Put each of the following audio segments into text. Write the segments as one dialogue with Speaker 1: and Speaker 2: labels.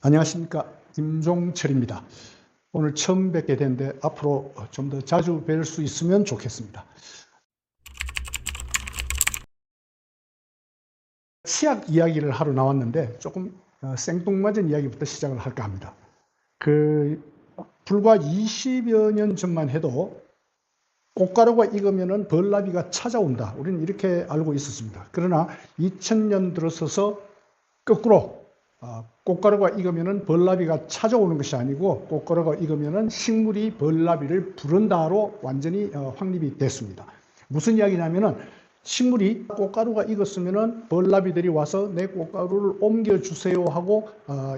Speaker 1: 안녕하십니까, 김종철입니다. 오늘 처음 뵙게 되는데 앞으로 좀 더 자주 뵐 수 있으면 좋겠습니다. 치약 이야기를 하러 나왔는데 조금 생뚱맞은 이야기부터 시작을 할까 합니다. 불과 20여 년 전만 해도 꽃가루가 익으면 벌나비가 찾아온다, 우리는 이렇게 알고 있었습니다. 그러나 2000년 들어서서 거꾸로 꽃가루가 익으면 벌나비가 찾아오는 것이 아니고 꽃가루가 익으면 식물이 벌나비를 부른다로 완전히 확립이 됐습니다. 무슨 이야기냐면은 식물이 꽃가루가 익었으면 벌나비들이 와서 내 꽃가루를 옮겨주세요 하고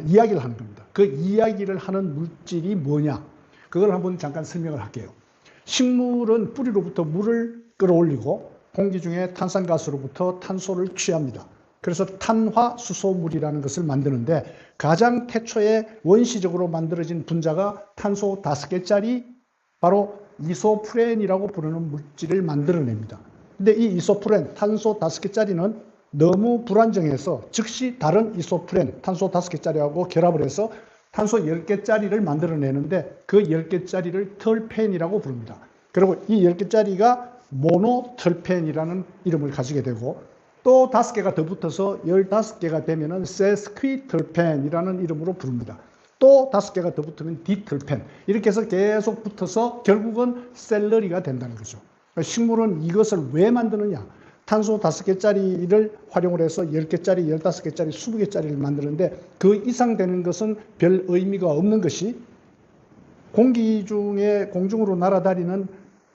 Speaker 1: 이야기를 하는 겁니다. 그 이야기를 하는 물질이 뭐냐, 그걸 한번 잠깐 설명을 할게요. 식물은 뿌리로부터 물을 끌어올리고 공기 중에 탄산가스로부터 탄소를 취합니다. 그래서 탄화수소물이라는 것을 만드는데 가장 태초에 원시적으로 만들어진 분자가 탄소 5개짜리 바로 이소프렌이라고 부르는 물질을 만들어냅니다. 근데 이 이소프렌, 탄소 5개짜리는 너무 불안정해서 즉시 다른 이소프렌, 탄소 5개짜리하고 결합을 해서 탄소 10개짜리를 만들어내는데 그 10개짜리를 털펜이라고 부릅니다. 그리고 이 10개짜리가 모노털펜이라는 이름을 가지게 되고 또 5개가 더 붙어서 15개가 되면은 세스퀴털펜이라는 이름으로 부릅니다. 또 5개가 더 붙으면 디털펜, 이렇게 해서 계속 붙어서 결국은 셀러리가 된다는 거죠. 식물은 이것을 왜 만드느냐? 탄소 5개짜리를 활용을 해서 10개짜리, 15개짜리, 20개짜리를 만드는데 그 이상 되는 것은 별 의미가 없는 것이 공기 중에 공중으로 날아다니는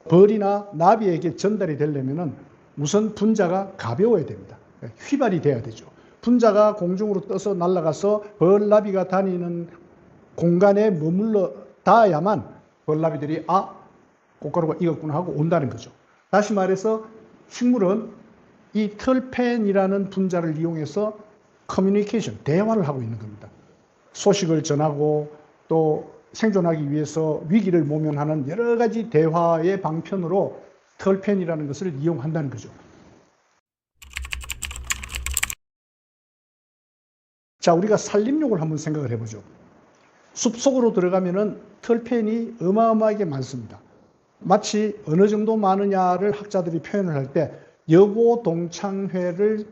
Speaker 1: 벌이나 나비에게 전달이 되려면은 우선 분자가 가벼워야 됩니다. 휘발이 돼야 되죠. 분자가 공중으로 떠서 날아가서 벌나비가 다니는 공간에 머물러 닿아야만 벌나비들이 꽃가루가 익었구나 하고 온다는 거죠. 다시 말해서 식물은 이 털펜이라는 분자를 이용해서 커뮤니케이션, 대화를 하고 있는 겁니다. 소식을 전하고 또 생존하기 위해서 위기를 모면하는 여러 가지 대화의 방편으로 털펜이라는 것을 이용한다는 거죠. 자, 우리가 산림욕을 한번 생각을 해보죠. 숲속으로 들어가면은 털펜이 어마어마하게 많습니다. 마치 어느 정도 많으냐를 학자들이 표현을 할 때 여고동창회를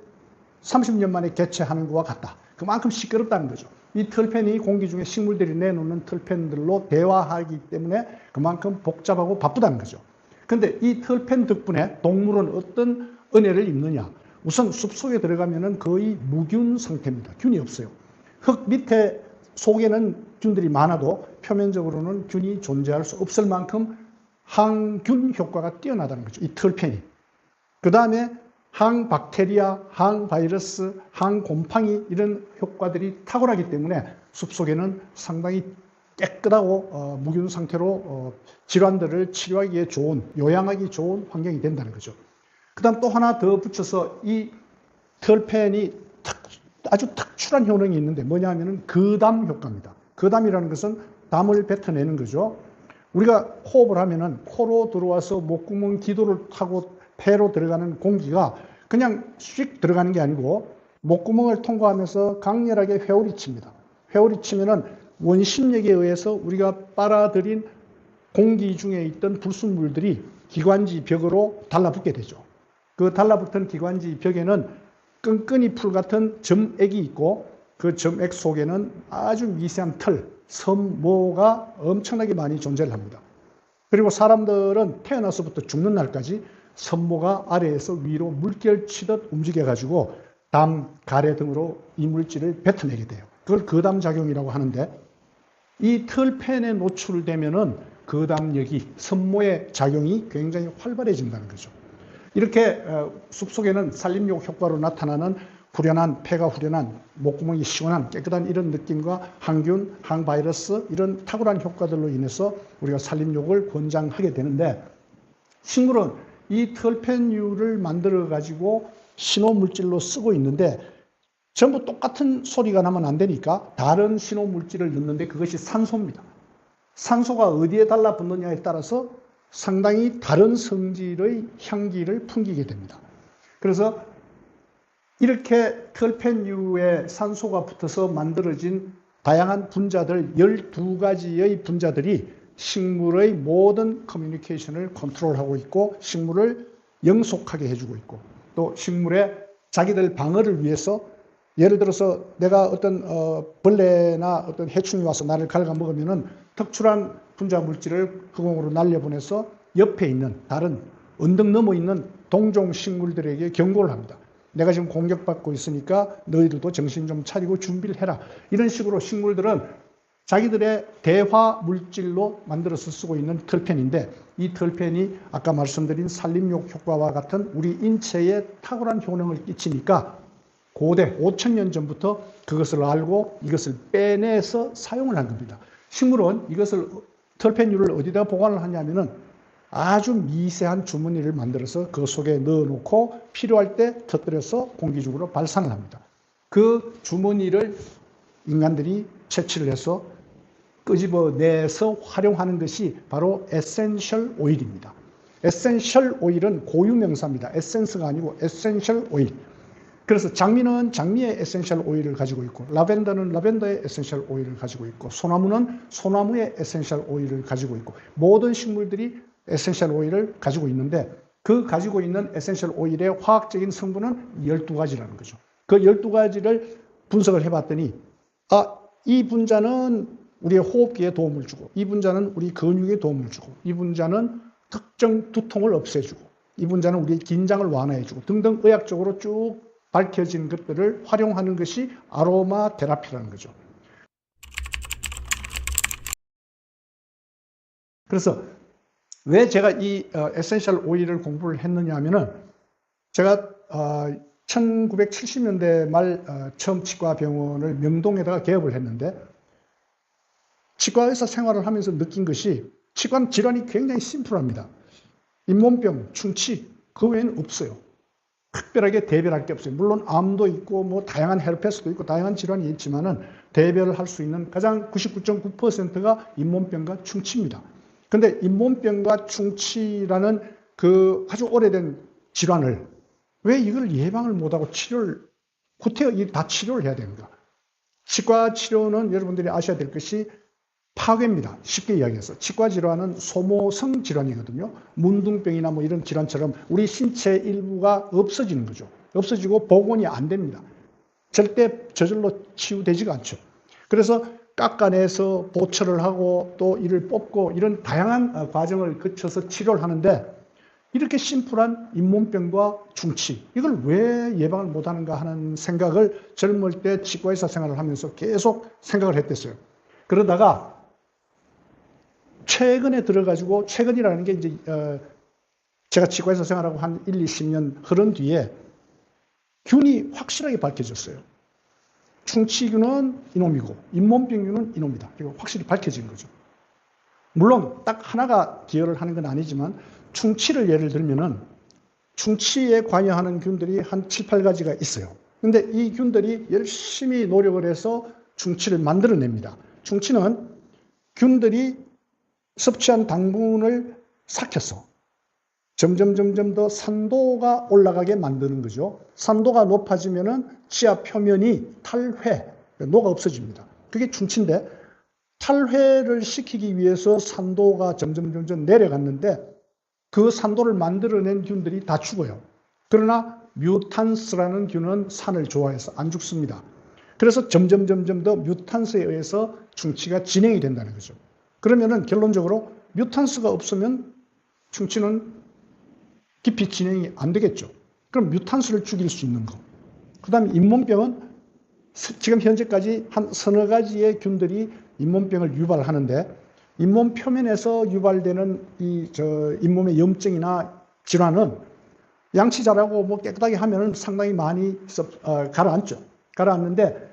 Speaker 1: 30년 만에 개최하는 것과 같다. 그만큼 시끄럽다는 거죠. 이 털펜이 공기 중에 식물들이 내놓는 털펜들로 대화하기 때문에 그만큼 복잡하고 바쁘다는 거죠. 그런데 이 털펜 덕분에 동물은 어떤 은혜를 입느냐? 우선 숲속에 들어가면은 거의 무균 상태입니다. 균이 없어요. 흙 밑에 속에는 균들이 많아도 표면적으로는 균이 존재할 수 없을 만큼 항균 효과가 뛰어나다는 거죠. 이 털펜이. 그 다음에 항박테리아, 항바이러스, 항곰팡이 이런 효과들이 탁월하기 때문에 숲속에는 상당히 깨끗하고 무균 상태로 질환들을 치료하기에 좋은, 요양하기 좋은 환경이 된다는 거죠. 그 다음 또 하나 더 붙여서 이 털펜이 아주 특출한 효능이 있는데 뭐냐 하면은 거담 효과입니다. 거담이라는 것은 담을 뱉어내는 거죠. 우리가 호흡을 하면은 코로 들어와서 목구멍 기도를 타고 폐로 들어가는 공기가 그냥 씩 들어가는 게 아니고 목구멍을 통과하면서 강렬하게 회오리 칩니다. 회오리 치면은 원심력에 의해서 우리가 빨아들인 공기 중에 있던 불순물들이 기관지 벽으로 달라붙게 되죠. 그 달라붙은 기관지 벽에는 끈끈이 풀 같은 점액이 있고 그 점액 속에는 아주 미세한 털, 섬모가 엄청나게 많이 존재를 합니다. 그리고 사람들은 태어나서부터 죽는 날까지 섬모가 아래에서 위로 물결치듯 움직여가지고 담, 가래 등으로 이 물질을 뱉어내게 돼요. 그걸 거담작용이라고 하는데 이 털펜에 노출되면은 거담력이, 섬모의 작용이 굉장히 활발해진다는 거죠. 이렇게 숲속에는 산림욕 효과로 나타나는 후련한, 폐가 후련한, 목구멍이 시원한, 깨끗한 이런 느낌과 항균, 항바이러스 이런 탁월한 효과들로 인해서 우리가 산림욕을 권장하게 되는데 식물은 이 털펜류를 만들어 가지고 신호물질로 쓰고 있는데 전부 똑같은 소리가 나면 안 되니까 다른 신호물질을 넣는데 그것이 산소입니다. 산소가 어디에 달라붙느냐에 따라서 상당히 다른 성질의 향기를 풍기게 됩니다. 그래서 이렇게 털펜류에 산소가 붙어서 만들어진 다양한 분자들 12가지의 분자들이 식물의 모든 커뮤니케이션을 컨트롤하고 있고 식물을 영속하게 해주고 있고 또 식물의 자기들 방어를 위해서 예를 들어서 내가 어떤 벌레나 어떤 해충이 와서 나를 갉아먹으면은 특출한 분자 물질을 흑공으로 날려보내서 옆에 있는 다른 언덕 넘어 있는 동종 식물들에게 경고를 합니다. 내가 지금 공격받고 있으니까 너희들도 정신 좀 차리고 준비를 해라. 이런 식으로 식물들은 자기들의 대화 물질로 만들어서 쓰고 있는 털펜인데 이 털펜이 아까 말씀드린 산림욕 효과와 같은 우리 인체에 탁월한 효능을 끼치니까 고대 5,000년 전부터 그것을 알고 이것을 빼내서 사용을 한 겁니다. 식물은 이것을 털펜류를 어디다 보관을 하냐면은 아주 미세한 주머니를 만들어서 그 속에 넣어놓고 필요할 때 터뜨려서 공기중으로 발산을 합니다. 그 주머니를 인간들이 채취를 해서 끄집어내서 활용하는 것이 바로 에센셜 오일입니다. 에센셜 오일은 고유명사입니다. 에센스가 아니고 에센셜 오일. 그래서 장미는 장미의 에센셜 오일을 가지고 있고 라벤더는 라벤더의 에센셜 오일을 가지고 있고 소나무는 소나무의 에센셜 오일을 가지고 있고 모든 식물들이 에센셜 오일을 가지고 있는데 그 가지고 있는 에센셜 오일의 화학적인 성분은 12가지라는 거죠. 그 12가지를 분석을 해봤더니 이 분자는 우리의 호흡기에 도움을 주고 이 분자는 우리 근육에 도움을 주고 이 분자는 특정 두통을 없애주고 이 분자는 우리의 긴장을 완화해주고 등등 의학적으로 쭉 밝혀진 것들을 활용하는 것이 아로마 테라피라는 거죠. 그래서 왜 제가 이 에센셜 오일을 공부를 했느냐 하면은 제가 1970년대 말 처음 치과병원을 명동에다가 개업을 했는데 치과의사 생활을 하면서 느낀 것이 치과 질환이 굉장히 심플합니다. 잇몸병, 충치 그 외에는 없어요. 특별하게 대별할 게 없어요. 물론 암도 있고 뭐 다양한 헤르페스도 있고 다양한 질환이 있지만은 대별을 할 수 있는 가장 99.9%가 잇몸병과 충치입니다. 근데 잇몸병과 충치라는 그 아주 오래된 질환을 왜 이걸 예방을 못하고 치료를 구태여 다 치료를 해야 됩니까? 치과 치료는 여러분들이 아셔야 될 것이 파괴입니다. 쉽게 이야기해서 치과 질환은 소모성 질환이거든요. 문둥병이나 뭐 이런 질환처럼 우리 신체 일부가 없어지는 거죠. 없어지고 복원이 안 됩니다. 절대 저절로 치유되지가 않죠. 그래서 깎아내서 보철을 하고 또 이를 뽑고 이런 다양한 과정을 거쳐서 치료를 하는데 이렇게 심플한 잇몸병과 충치 이걸 왜 예방을 못하는가 하는 생각을 젊을 때 치과의사 생활을 하면서 계속 생각을 했댔어요. 그러다가 최근에 들어가지고 최근이라는 게 이제 제가 치과의사 생활하고 한 1, 20년 흐른 뒤에 균이 확실하게 밝혀졌어요. 충치균은 이놈이고 잇몸병균은 이놈이다. 이거 확실히 밝혀진 거죠. 물론 딱 하나가 기여를 하는 건 아니지만 충치를 예를 들면은 충치에 관여하는 균들이 한 7, 8가지가 있어요. 근데 이 균들이 열심히 노력을 해서 충치를 만들어냅니다. 충치는 균들이 섭취한 당분을 삭혀서 점점 더 산도가 올라가게 만드는 거죠. 산도가 높아지면은 치아 표면이 탈회, 노가 없어집니다. 그게 충치인데 탈회를 시키기 위해서 산도가 점점 내려갔는데 그 산도를 만들어낸 균들이 다 죽어요. 그러나 뮤탄스라는 균은 산을 좋아해서 안 죽습니다. 그래서 점점 더 뮤탄스에 의해서 충치가 진행이 된다는 거죠. 그러면은 결론적으로 뮤탄스가 없으면 충치는 깊이 진행이 안 되겠죠. 그럼 뮤탄스를 죽일 수 있는 거. 그 다음에 잇몸병은 지금 현재까지 한 서너 가지의 균들이 잇몸병을 유발하는데 잇몸 표면에서 유발되는 잇몸의 염증이나 질환은 양치 잘하고 뭐 깨끗하게 하면은 상당히 많이 가라앉죠. 가라앉는데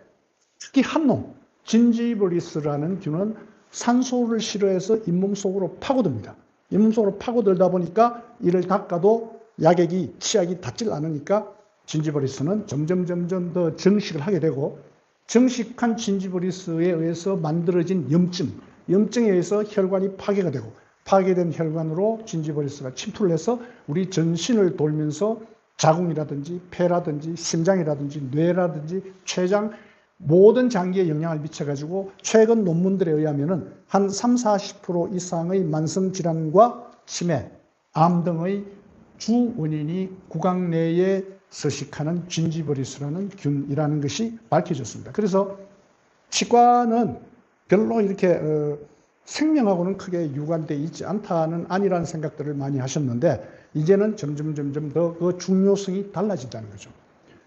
Speaker 1: 특히 한 놈, 진지버리스라는 균은 산소를 싫어해서 잇몸 속으로 파고듭니다. 잇몸 속으로 파고들다 보니까 이를 닦아도 약액이, 치약이 닿질 않으니까 진지버리스는 점점 더 정식을 하게 되고 정식한 진지버리스에 의해서 만들어진 염증에 의해서 혈관이 파괴가 되고 파괴된 혈관으로 진지버리스가 침투를 해서 우리 전신을 돌면서 자궁이라든지 폐라든지 심장이라든지 뇌라든지 췌장 모든 장기에 영향을 미쳐가지고 최근 논문들에 의하면은 한 30~40% 이상의 만성질환과 치매, 암 등의 주 원인이 구강 내에 서식하는 진지버리스라는 균이라는 것이 밝혀졌습니다. 그래서 치과는 별로 이렇게 생명하고는 크게 유관되어 있지 않다는 아니라는 생각들을 많이 하셨는데 이제는 점점 더 그 중요성이 달라진다는 거죠.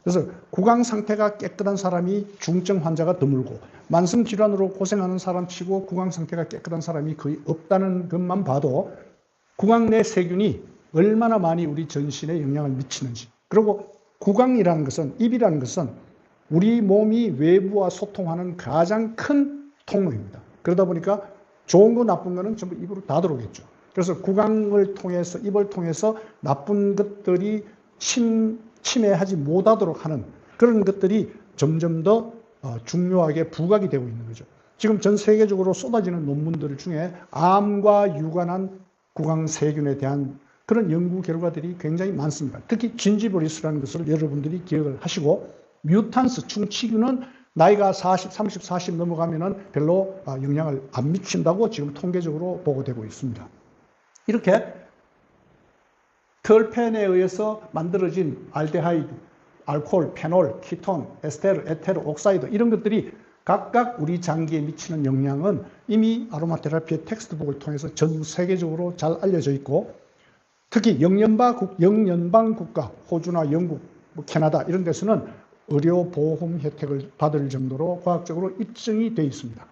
Speaker 1: 그래서 구강 상태가 깨끗한 사람이 중증 환자가 드물고 만성 질환으로 고생하는 사람 치고 구강 상태가 깨끗한 사람이 거의 없다는 것만 봐도 구강 내 세균이 얼마나 많이 우리 전신에 영향을 미치는지, 그리고 구강이라는 것은, 입이라는 것은 우리 몸이 외부와 소통하는 가장 큰 통로입니다. 그러다 보니까 좋은 거 나쁜 거는 전부 입으로 다 들어오겠죠. 그래서 구강을 통해서, 입을 통해서 나쁜 것들이 침해하지 못하도록 하는 그런 것들이 점점 더 중요하게 부각이 되고 있는 거죠. 지금 전 세계적으로 쏟아지는 논문들 중에 암과 유관한 구강 세균에 대한 그런 연구 결과들이 굉장히 많습니다. 특히 진지버리스라는 것을 여러분들이 기억을 하시고, 뮤탄스, 충치균은 나이가 30, 40 넘어가면은 별로 영향을 안 미친다고 지금 통계적으로 보고되고 있습니다. 이렇게 털펜에 의해서 만들어진 알데하이드, 알코올, 페놀, 키톤, 에스테르, 에테르, 옥사이드 이런 것들이 각각 우리 장기에 미치는 영향은 이미 아로마 테라피의 텍스트북을 통해서 전 세계적으로 잘 알려져 있고, 특히 영연방 국가, 호주나 영국, 캐나다 이런 데서는 의료보험 혜택을 받을 정도로 과학적으로 입증이 되어 있습니다.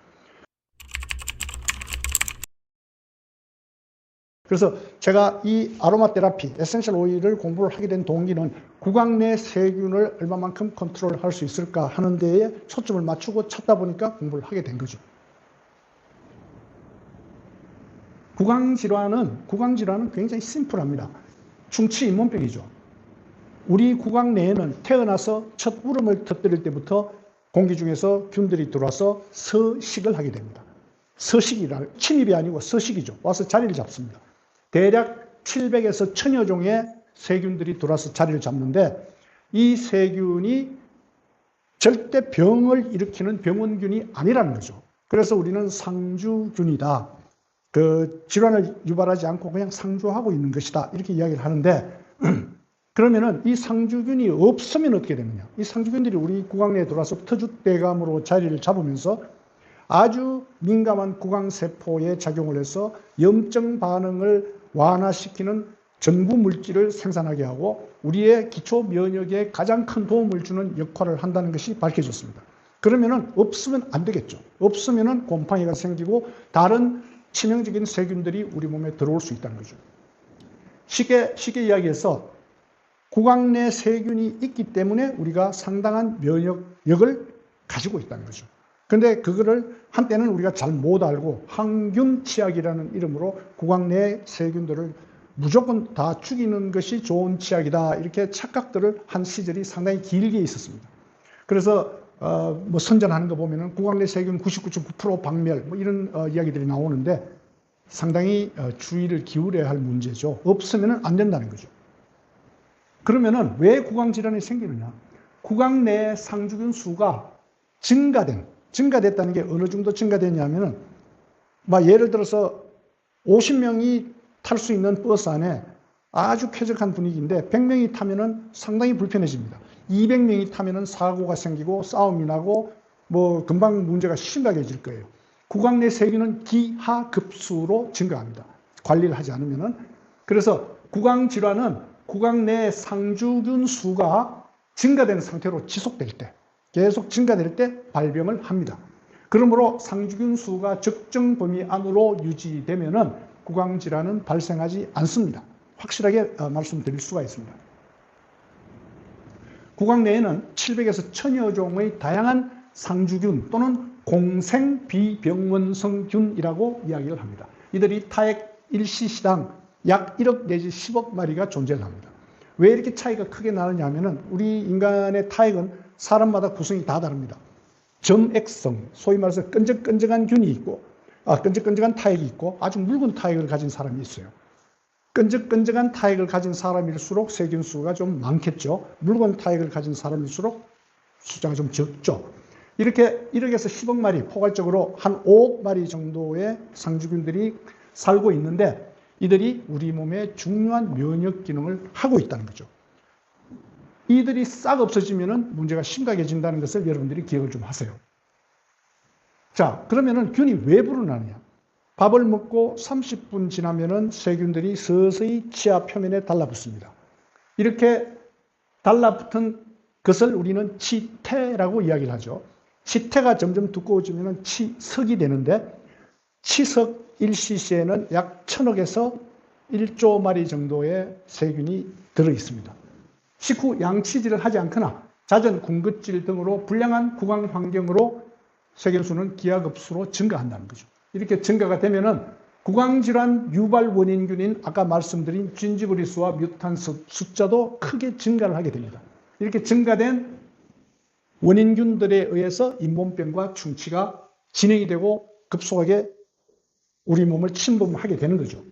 Speaker 1: 그래서 제가 이 아로마 테라피, 에센셜 오일을 공부를 하게 된 동기는 구강 내 세균을 얼마만큼 컨트롤할 수 있을까 하는 데에 초점을 맞추고 찾다 보니까 공부를 하게 된 거죠. 구강 질환은 굉장히 심플합니다. 충치 잇몸병이죠. 우리 구강 내에는 태어나서 첫 울음을 터뜨릴 때부터 공기 중에서 균들이 들어와서 서식을 하게 됩니다. 서식이라, 침입이 아니고 서식이죠. 와서 자리를 잡습니다. 대략 700에서 1000여 종의 세균들이 들어와서 자리를 잡는데, 이 세균이 절대 병을 일으키는 병원균이 아니라는 거죠. 그래서 우리는 상주균이다. 그 질환을 유발하지 않고 그냥 상주하고 있는 것이다. 이렇게 이야기를 하는데, 그러면은 이 상주균이 없으면 어떻게 되느냐? 이 상주균들이 우리 구강 내에 들어와서 터줏대감으로 자리를 잡으면서 아주 민감한 구강세포에 작용을 해서 염증 반응을 완화시키는 전구 물질을 생산하게 하고 우리의 기초 면역에 가장 큰 도움을 주는 역할을 한다는 것이 밝혀졌습니다. 그러면은 없으면 안 되겠죠. 없으면은 곰팡이가 생기고 다른 치명적인 세균들이 우리 몸에 들어올 수 있다는 거죠. 쉽게 이야기해서 구강 내 세균이 있기 때문에 우리가 상당한 면역력을 가지고 있다는 거죠. 근데 그거를 한때는 우리가 잘 못 알고 항균 치약이라는 이름으로 구강 내 세균들을 무조건 다 죽이는 것이 좋은 치약이다, 이렇게 착각들을 한 시절이 상당히 길게 있었습니다. 그래서 뭐 선전하는 거 보면은 구강 내 세균 99.9% 박멸 뭐 이런 이야기들이 나오는데 상당히 주의를 기울여야 할 문제죠. 없으면 안 된다는 거죠. 그러면은 왜 구강 질환이 생기느냐? 구강 내 상주균 수가 증가됐다는 게 어느 정도 증가됐냐면은, 예를 들어서 50명이 탈 수 있는 버스 안에 아주 쾌적한 분위기인데 100명이 타면은 상당히 불편해집니다. 200명이 타면은 사고가 생기고 싸움이 나고 뭐 금방 문제가 심각해질 거예요. 구강 내 세균은 기하급수로 증가합니다. 관리를 하지 않으면은. 그래서 구강 질환은 구강 내 상주균 수가 증가된 상태로 지속될 때, 계속 증가될 때 발병을 합니다. 그러므로 상주균 수가 적정 범위 안으로 유지되면은 구강 질환은 발생하지 않습니다. 확실하게 말씀드릴 수가 있습니다. 구강 내에는 700에서 1000여 종의 다양한 상주균 또는 공생 비병원성균이라고 이야기를 합니다. 이들이 타액 일시시당 약 1억 내지 10억 마리가 존재를 합니다. 왜 이렇게 차이가 크게 나느냐 하면은 우리 인간의 타액은 사람마다 구성이 다 다릅니다. 점액성, 소위 말해서 끈적끈적한 균이 있고, 끈적끈적한 타액이 있고 아주 묽은 타액을 가진 사람이 있어요. 끈적끈적한 타액을 가진 사람일수록 세균수가 좀 많겠죠. 묽은 타액을 가진 사람일수록 숫자가 좀 적죠. 이렇게 1억에서 10억 마리, 포괄적으로 한 5억 마리 정도의 상주균들이 살고 있는데 이들이 우리 몸의 중요한 면역 기능을 하고 있다는 거죠. 이들이 싹 없어지면 문제가 심각해진다는 것을 여러분들이 기억을 좀 하세요. 자, 그러면은 균이 왜 불어나느냐? 밥을 먹고 30분 지나면은 세균들이 서서히 치아 표면에 달라붙습니다. 이렇게 달라붙은 것을 우리는 치태라고 이야기를 하죠. 치태가 점점 두꺼워지면 치석이 되는데 치석 1cc에는 약 1000억에서 1조 마리 정도의 세균이 들어 있습니다. 식후 양치질을 하지 않거나 잦은 군것질 등으로 불량한 구강 환경으로 세균수는 기하급수로 증가한다는 거죠. 이렇게 증가가 되면은 구강질환 유발 원인균인 아까 말씀드린 진지브리스와 뮤탄스 숫자도 크게 증가를 하게 됩니다. 이렇게 증가된 원인균들에 의해서 잇몸병과 충치가 진행이 되고 급속하게 우리 몸을 침범하게 되는 거죠.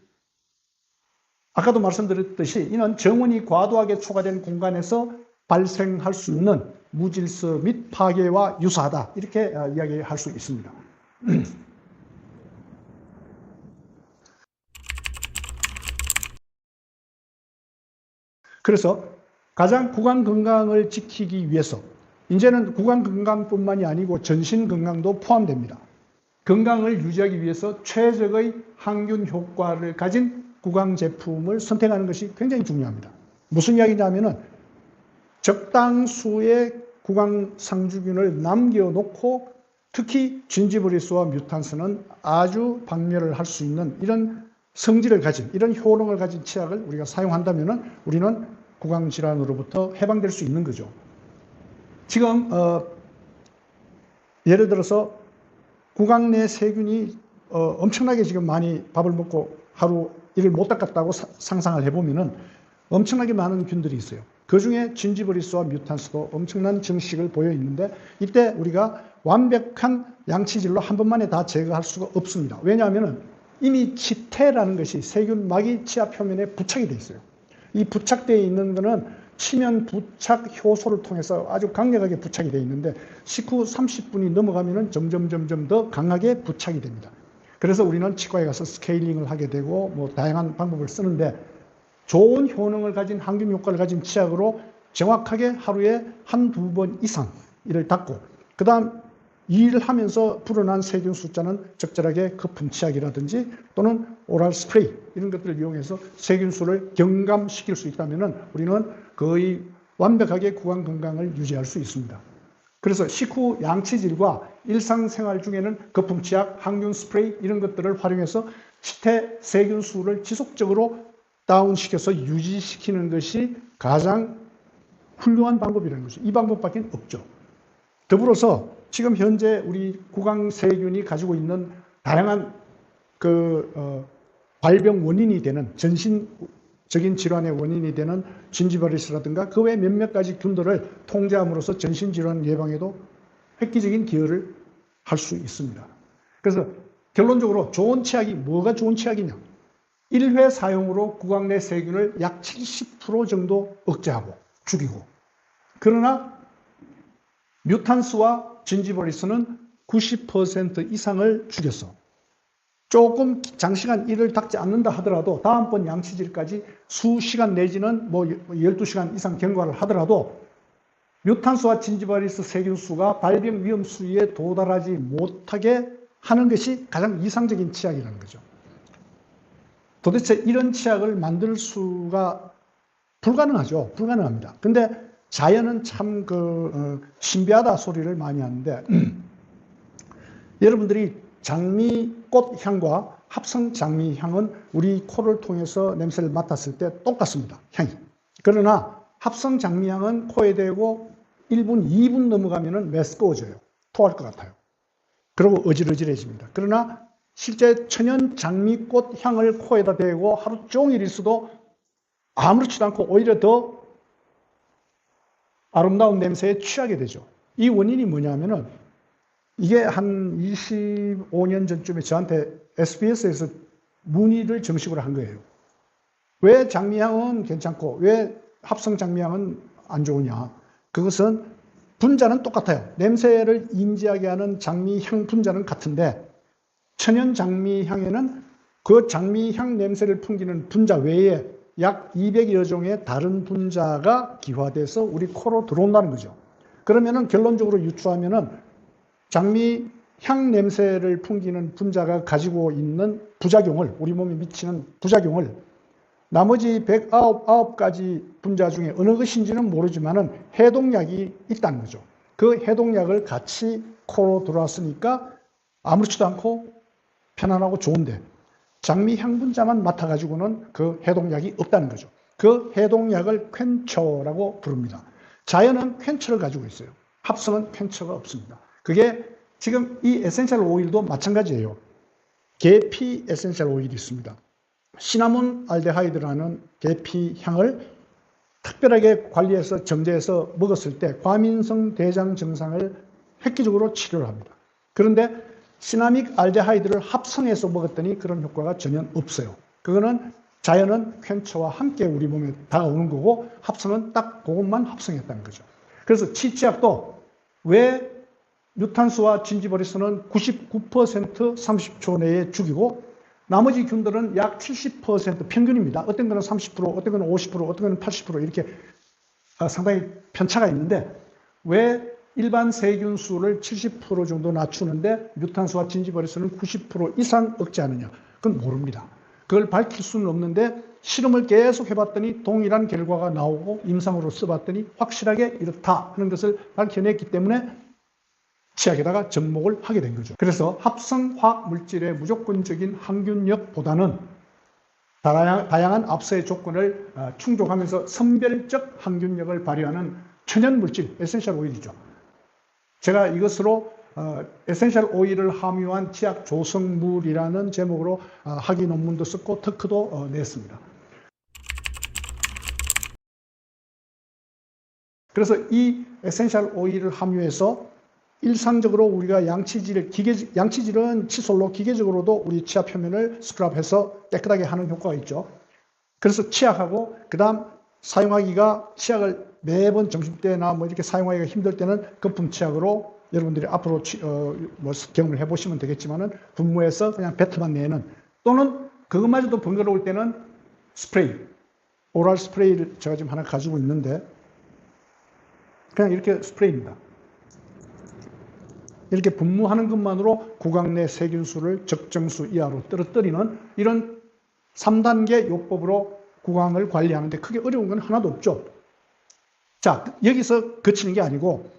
Speaker 1: 아까도 말씀드렸듯이 이는 정원이 과도하게 초과된 공간에서 발생할 수 있는 무질서 및 파괴와 유사하다. 이렇게 이야기할 수 있습니다. 그래서 가장 구강 건강을 지키기 위해서 이제는 구강 건강뿐만이 아니고 전신 건강도 포함됩니다. 건강을 유지하기 위해서 최적의 항균 효과를 가진 구강 제품을 선택하는 것이 굉장히 중요합니다. 무슨 이야기냐면은 적당수의 구강 상주균을 남겨놓고 특히 진지브리스와 뮤탄스는 아주 박멸을 할 수 있는 이런 성질을 가진 이런 효능을 가진 치약을 우리가 사용한다면은 우리는 구강 질환으로부터 해방될 수 있는 거죠. 지금 예를 들어서 구강 내 세균이 엄청나게 지금 많이 밥을 먹고 하루 이를 못 닦았다고 상상을 해보면은 엄청나게 많은 균들이 있어요. 그 중에 진지브리스와 뮤탄스도 엄청난 증식을 보여 있는데 이때 우리가 완벽한 양치질로 한 번만에 다 제거할 수가 없습니다. 왜냐하면 이미 치태라는 것이 세균막이 치아 표면에 부착이 되어 있어요. 이 부착되어 있는 것은 치면 부착 효소를 통해서 아주 강력하게 부착이 되어 있는데 식후 30분이 넘어가면 점점 더 강하게 부착이 됩니다. 그래서 우리는 치과에 가서 스케일링을 하게 되고 뭐 다양한 방법을 쓰는데 좋은 효능을 가진 항균 효과를 가진 치약으로 정확하게 하루에 한두 번 이상 이를 닦고 그 다음 일을 하면서 불어난 세균 숫자는 적절하게 거품 치약이라든지 또는 오랄 스프레이 이런 것들을 이용해서 세균수를 경감시킬 수 있다면 우리는 거의 완벽하게 구강 건강을 유지할 수 있습니다. 그래서 식후 양치질과 일상생활 중에는 거품 치약, 항균 스프레이 이런 것들을 활용해서 치태 세균수를 지속적으로 다운시켜서 유지시키는 것이 가장 훌륭한 방법이라는 거죠. 이 방법밖에 없죠. 더불어서 지금 현재 우리 구강 세균이 가지고 있는 다양한 발병 원인이 되는 전신적인 질환의 원인이 되는 진지바리스라든가 그 외 몇몇 가지 균들을 통제함으로써 전신 질환 예방에도 획기적인 기여를 할 수 있습니다. 그래서 결론적으로 좋은 치약이 뭐가 좋은 치약이냐? 1회 사용으로 구강 내 세균을 약 70% 정도 억제하고 죽이고 그러나 뮤탄스와 진지버리스는 90% 이상을 죽였어. 조금 장시간 이를 닦지 않는다 하더라도 다음번 양치질까지 수시간 내지는 뭐 12시간 이상 경과를 하더라도 뮤탄스와 진지바리스 세균수가 발병 위험 수위에 도달하지 못하게 하는 것이 가장 이상적인 치약이라는 거죠. 도대체 이런 치약을 만들 수가 불가능하죠. 불가능합니다. 근데 자연은 참 신비하다 소리를 많이 하는데 여러분들이 장미꽃 향과 합성 장미 향은 우리 코를 통해서 냄새를 맡았을 때 똑같습니다. 향이. 그러나 합성 장미 향은 코에 대고 1분, 2분 넘어가면 메스꺼워져요. 토할 것 같아요. 그리고 어질어질해집니다. 그러나 실제 천연 장미꽃 향을 코에다 대고 하루 종일 있어도 아무렇지도 않고 오히려 더 아름다운 냄새에 취하게 되죠. 이 원인이 뭐냐면은 이게 한 25년 전쯤에 저한테 SBS에서 문의를 정식으로 한 거예요. 왜 장미향은 괜찮고 왜 합성 장미향은 안 좋으냐? 그것은 분자는 똑같아요. 냄새를 인지하게 하는 장미향 분자는 같은데 천연 장미향에는 그 장미향 냄새를 풍기는 분자 외에 약 200여 종의 다른 분자가 기화돼서 우리 코로 들어온다는 거죠. 그러면은 결론적으로 유추하면은 장미향 냄새를 풍기는 분자가 가지고 있는 부작용을, 우리 몸에 미치는 부작용을 나머지 199가지 분자 중에 어느 것인지는 모르지만은 해독약이 있다는 거죠. 그 해독약을 같이 코로 들어왔으니까 아무렇지도 않고 편안하고 좋은데 장미향 분자만 맡아가지고는 그 해독약이 없다는 거죠. 그 해독약을 퀼처라고 부릅니다. 자연은 퀼처를 가지고 있어요. 합성은 퀼처가 없습니다. 그게 지금 이 에센셜 오일도 마찬가지예요. 계피 에센셜 오일이 있습니다. 시나몬 알데하이드라는 계피 향을 특별하게 관리해서 정제해서 먹었을 때 과민성 대장 증상을 획기적으로 치료를 합니다. 그런데 시나믹 알데하이드를 합성해서 먹었더니 그런 효과가 전혀 없어요. 그거는 자연은 퀼처와 함께 우리 몸에 다가오는 거고 합성은 딱 그것만 합성했다는 거죠. 그래서 치치약도 왜 뮤탄수와 진지버리스는 99% 30초 내에 죽이고 나머지 균들은 약 70% 평균입니다. 어떤 거는 30%, 어떤 거는 50%, 어떤 거는 80% 이렇게 상당히 편차가 있는데 왜 일반 세균 수를 70% 정도 낮추는데 뮤탄수와 진지버리스는 90% 이상 억제하느냐? 그건 모릅니다. 그걸 밝힐 수는 없는데 실험을 계속 해봤더니 동일한 결과가 나오고 임상으로 써봤더니 확실하게 이렇다 하는 것을 밝혀냈기 때문에 치약에다가 접목을 하게 된 거죠. 그래서 합성 화학 물질의 무조건적인 항균력보다는 다양한 앞서의 조건을 충족하면서 선별적 항균력을 발휘하는 천연 물질, 에센셜 오일이죠. 제가 이것으로 에센셜 오일을 함유한 치약 조성물이라는 제목으로 학위 논문도 썼고 특허도 냈습니다. 그래서 이 에센셜 오일을 함유해서 일상적으로 우리가 양치질은 칫솔로 기계적으로도 우리 치아 표면을 스크럽해서 깨끗하게 하는 효과가 있죠. 그래서 치약하고 그 다음 사용하기가 치약을 매번 점심때나 뭐 이렇게 사용하기가 힘들 때는 거품 치약으로 여러분들이 앞으로 경험을 해보시면 되겠지만은 분무해서 그냥 뱉어만 내는 또는 그것마저도 번거로울 때는 스프레이, 오랄 스프레이를 제가 지금 하나 가지고 있는데 그냥 이렇게 스프레이입니다. 이렇게 분무하는 것만으로 구강 내 세균수를 적정수 이하로 떨어뜨리는 이런 3단계 요법으로 구강을 관리하는데 크게 어려운 건 하나도 없죠. 자, 여기서 그치는 게 아니고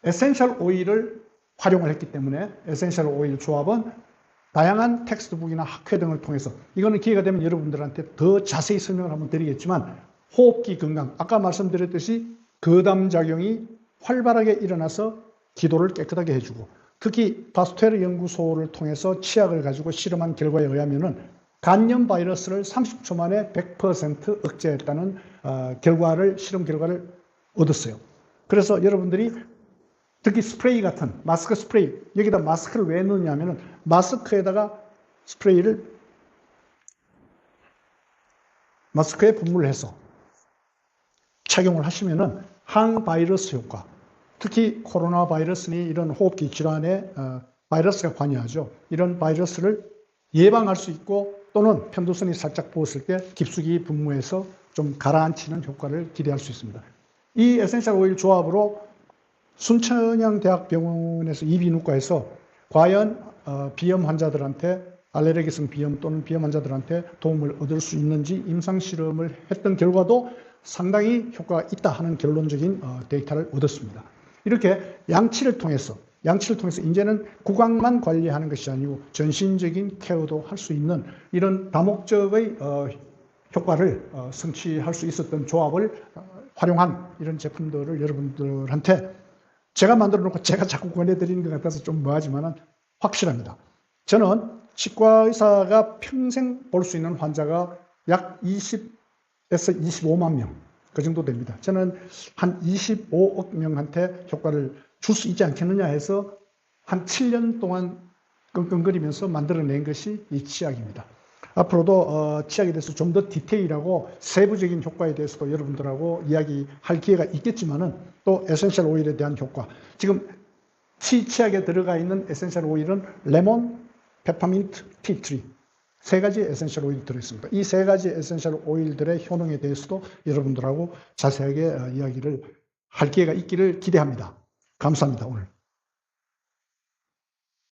Speaker 1: 에센셜 오일을 활용을 했기 때문에 에센셜 오일 조합은 다양한 텍스트북이나 학회 등을 통해서 이거는 기회가 되면 여러분들한테 더 자세히 설명을 한번 드리겠지만 호흡기 건강, 아까 말씀드렸듯이 거담작용이 활발하게 일어나서 기도를 깨끗하게 해주고 특히 파스테르 연구소를 통해서 치약을 가지고 실험한 결과에 의하면은 간염 바이러스를 30초 만에 100% 억제했다는 실험 결과를 얻었어요. 그래서 여러분들이 특히 스프레이 같은 마스크 스프레이, 여기다 마스크를 왜 넣느냐면은 마스크에다가 스프레이를 마스크에 분무를 해서 착용을 하시면은 항바이러스 효과, 특히 코로나 바이러스니 이런 호흡기 질환에 바이러스가 관여하죠. 이런 바이러스를 예방할 수 있고 또는 편도선이 살짝 부었을 때 깊숙이 분무해서 좀 가라앉히는 효과를 기대할 수 있습니다. 이 에센셜 오일 조합으로 순천향대학병원에서 이비인후과에서 과연 비염 환자들한테 알레르기성 비염 또는 비염 환자들한테 도움을 얻을 수 있는지 임상실험을 했던 결과도 상당히 효과가 있다 하는 결론적인 데이터를 얻었습니다. 이렇게 양치를 통해서 이제는 구강만 관리하는 것이 아니고 전신적인 케어도 할 수 있는 이런 다목적의 효과를 성취할 수 있었던 조합을 활용한 이런 제품들을 여러분들한테 제가 만들어 놓고 제가 자꾸 권해드리는 것 같아서 좀 뭐하지만은 확실합니다. 저는 치과 의사가 평생 볼 수 있는 환자가 약 20에서 25만 명, 그 정도 됩니다. 저는 한 25억 명한테 효과를 줄 수 있지 않겠느냐 해서 한 7년 동안 끙끙거리면서 만들어낸 것이 이 치약입니다. 앞으로도 치약에 대해서 좀 더 디테일하고 세부적인 효과에 대해서도 여러분들하고 이야기할 기회가 있겠지만은 또 에센셜 오일에 대한 효과. 지금 치약에 들어가 있는 에센셜 오일은 레몬, 페퍼민트, 티트리. 3가지 에센셜 오일이 들어있습니다. 이 3가지 에센셜 오일들의 효능에 대해서도 여러분들하고 자세하게 이야기를 할 기회가 있기를 기대합니다. 감사합니다, 오늘.